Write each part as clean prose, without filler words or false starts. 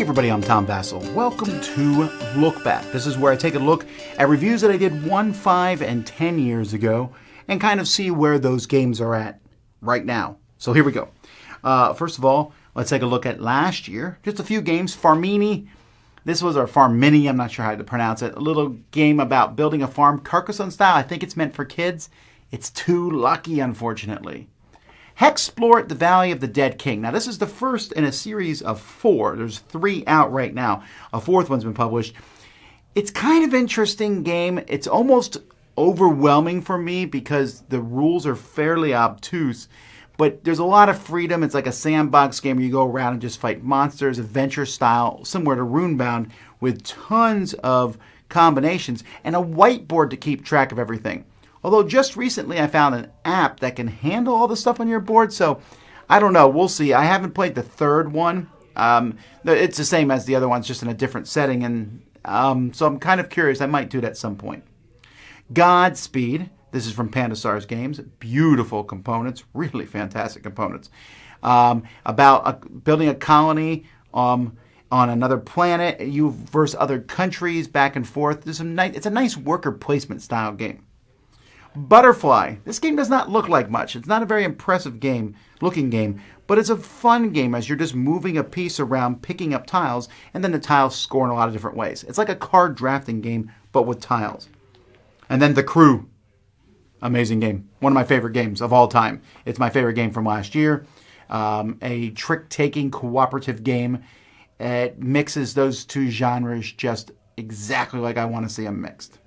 everybody, I'm Tom Vasel. Welcome to Lookback. This is where I take a look at reviews that I did 1, 5, and 10 years ago and kind of see where those games are at right now. So here we go. First of all, let's take a look at last year. Just a few games. Farmini. This was our Farmini. I'm not sure how to pronounce it. A little game about building a farm, Carcassonne style. I think it's meant for kids. It's too lucky, unfortunately. Hexplore the Valley of the Dead King. Now, this is the first in a series of 4. There's 3 out right now. A 4th one's been published. It's kind of interesting game. It's almost overwhelming for me because the rules are fairly obtuse. But there's a lot of freedom. It's like a sandbox game where you go around and just fight monsters, adventure style, similar to Runebound, with tons of combinations and a whiteboard to keep track of everything. Although just recently I found an app that can handle all the stuff on your board, so I don't know. We'll see. I haven't played the 3rd one. It's the same as the other ones, just in a different setting, and so I'm kind of curious. I might do it at some point. Godspeed. This is from Pandasar's Games. Beautiful components, really fantastic components. About building a colony on another planet. You versus other countries, back and forth. It's a nice worker placement style game. Butterfly. This game does not look like much. It's not a very impressive looking game, but it's a fun game as you're just moving a piece around, picking up tiles, and then the tiles score in a lot of different ways. It's like a card drafting game, but with tiles. And then The Crew. Amazing game. One of my favorite games of all time. It's my favorite game from last year. A trick-taking cooperative game. It mixes those 2 genres just exactly like I want to see them mixed.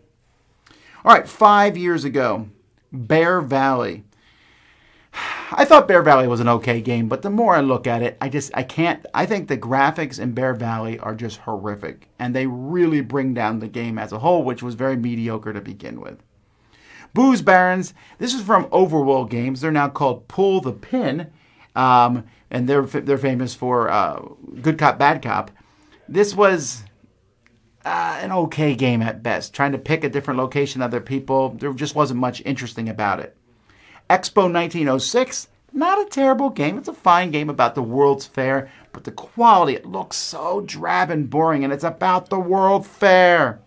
All right, 5 years ago, Bear Valley. I thought Bear Valley was an okay game, but the more I look at it, I can't. I think the graphics in Bear Valley are just horrific, and they really bring down the game as a whole, which was very mediocre to begin with. Booze Barons. This is from Overworld Games. They're now called Pull the Pin, and they're famous for Good Cop, Bad Cop. This was an okay game at best. Trying to pick a different location than other people. There just wasn't much interesting about it. Expo 1906. Not a terrible game. It's a fine game about the World's Fair. But the quality, it looks so drab and boring. And it's about the World Fair.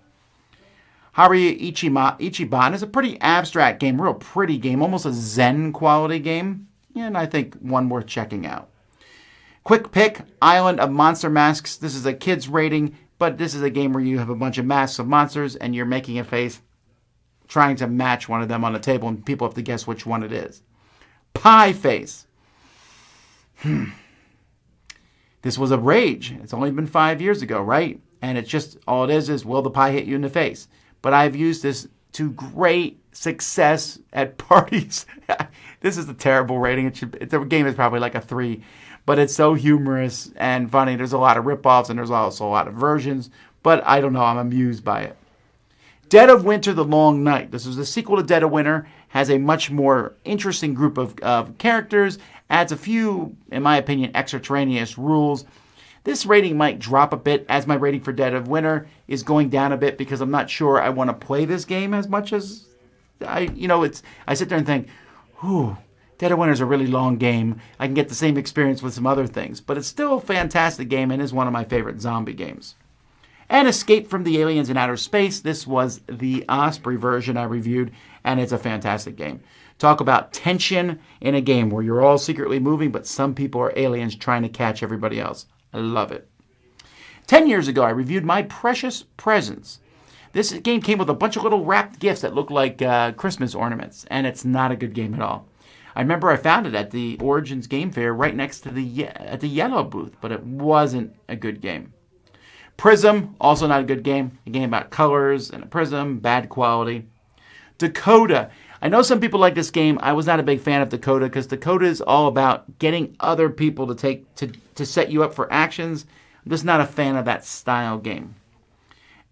Ichiban is a pretty abstract game. Real pretty game. Almost a Zen quality game. And I think one worth checking out. Quick Pick. Island of Monster Masks. This is a kid's rating. But this is a game where you have a bunch of masks of monsters and you're making a face, trying to match one of them on the table, and people have to guess which one it is. Pie Face. This was a rage. It's only been 5 years ago, right? And it's just, all it is will the pie hit you in the face? But I've used this to great success at parties. This is a terrible rating. The game is probably like a 3. But it's so humorous and funny. There's a lot of ripoffs and there's also a lot of versions. But I don't know. I'm amused by it. Dead of Winter, The Long Night. This is the sequel to Dead of Winter. Has a much more interesting group of characters. Adds a few, in my opinion, extraneous rules. This rating might drop a bit as my rating for Dead of Winter is going down a bit because I'm not sure I want to play this game as much as I sit there and think, whew. Dead of Winter is a really long game. I can get the same experience with some other things. But it's still a fantastic game and is one of my favorite zombie games. And Escape from the Aliens in Outer Space. This was the Osprey version I reviewed, and it's a fantastic game. Talk about tension in a game where you're all secretly moving, but some people are aliens trying to catch everybody else. I love it. 10 years ago, I reviewed My Precious Presents. This game came with a bunch of little wrapped gifts that look like Christmas ornaments, and it's not a good game at all. I remember I found it at the Origins Game Fair right next to the yellow booth, but it wasn't a good game. Prism, also not a good game. A game about colors and a prism, bad quality. Dakota. I know some people like this game. I was not a big fan of Dakota because Dakota is all about getting other people to set you up for actions. I'm just not a fan of that style game.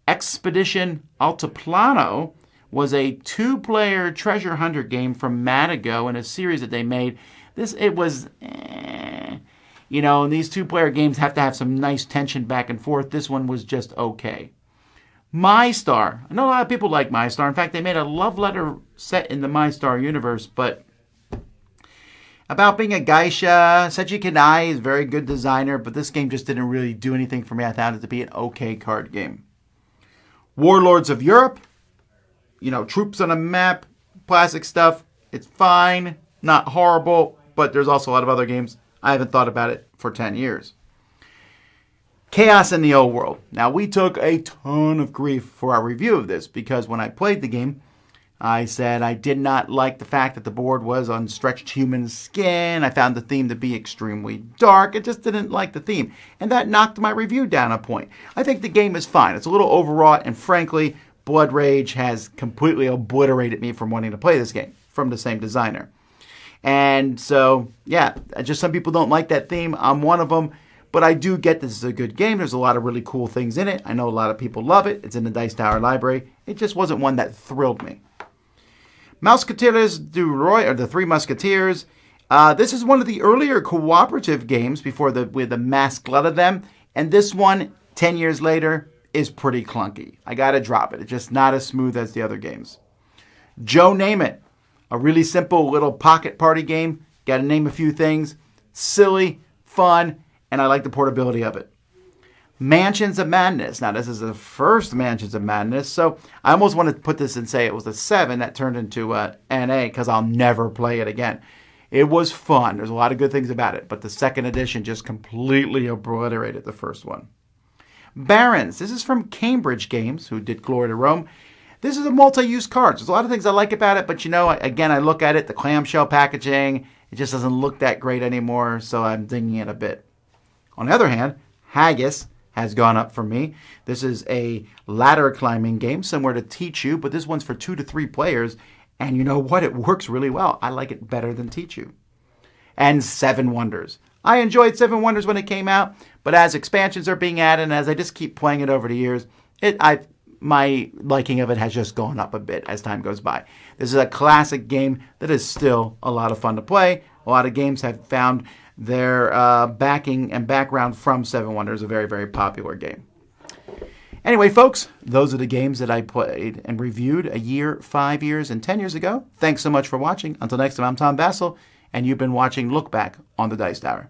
Expedition Altiplano was a 2-player treasure hunter game from Madigo in a series that they made. It was, and these 2-player games have to have some nice tension back and forth. This one was just okay. MyStar. I know a lot of people like MyStar. In fact, they made a love letter set in the MyStar universe, but About being a geisha, Seiji Kanai is a very good designer, but this game just didn't really do anything for me. I found it to be an okay card game. Warlords of Europe, troops on a map, plastic stuff. It's fine, not horrible, but there's also a lot of other games. I haven't thought about it for 10 years. Chaos in the Old World. Now, we took a ton of grief for our review of this because when I played the game, I said I did not like the fact that the board was on stretched human skin. I found the theme to be extremely dark. I just didn't like the theme. And that knocked my review down a point. I think the game is fine. It's a little overwrought, and frankly, Blood Rage has completely obliterated me from wanting to play this game from the same designer. And so, yeah, just some people don't like that theme. I'm one of them. But I do get this is a good game. There's a lot of really cool things in it. I know a lot of people love it. It's in the Dice Tower library. It just wasn't one that thrilled me. Musketeers du Roi, or the Three Musketeers. This is one of the earlier cooperative games before with the mass glut of them. And this one, 10 years later, is pretty clunky. I gotta drop it. It's just not as smooth as the other games. Joe Name It. A really simple little pocket party game. Gotta name a few things. Silly, fun, and I like the portability of it. Mansions of Madness. Now, this is the first Mansions of Madness, so I almost want to put this and say it was a 7 that turned into NA because I'll never play it again. It was fun. There's a lot of good things about it, but the second edition just completely obliterated the first one. Barons. This is from Cambridge Games, who did Glory to Rome. This is a multi-use card. There's a lot of things I like about it, but again, I look at it, the clamshell packaging, it just doesn't look that great anymore, so I'm dinging it a bit. On the other hand, Haggis has gone up for me. This is a ladder climbing game, similar to Teach You, but this one's for 2 to 3 players, and you know what? It works really well. I like it better than Teach You. And Seven Wonders. I enjoyed Seven Wonders when it came out, but as expansions are being added, and as I just keep playing it over the years, my liking of it has just gone up a bit as time goes by. This is a classic game that is still a lot of fun to play. A lot of games have found their backing and background from Seven Wonders, a very, very popular game. Anyway, folks, those are the games that I played and reviewed a year, 5 years, and 10 years ago. Thanks so much for watching. Until next time, I'm Tom Vasel, and you've been watching Look Back on the Dice Tower.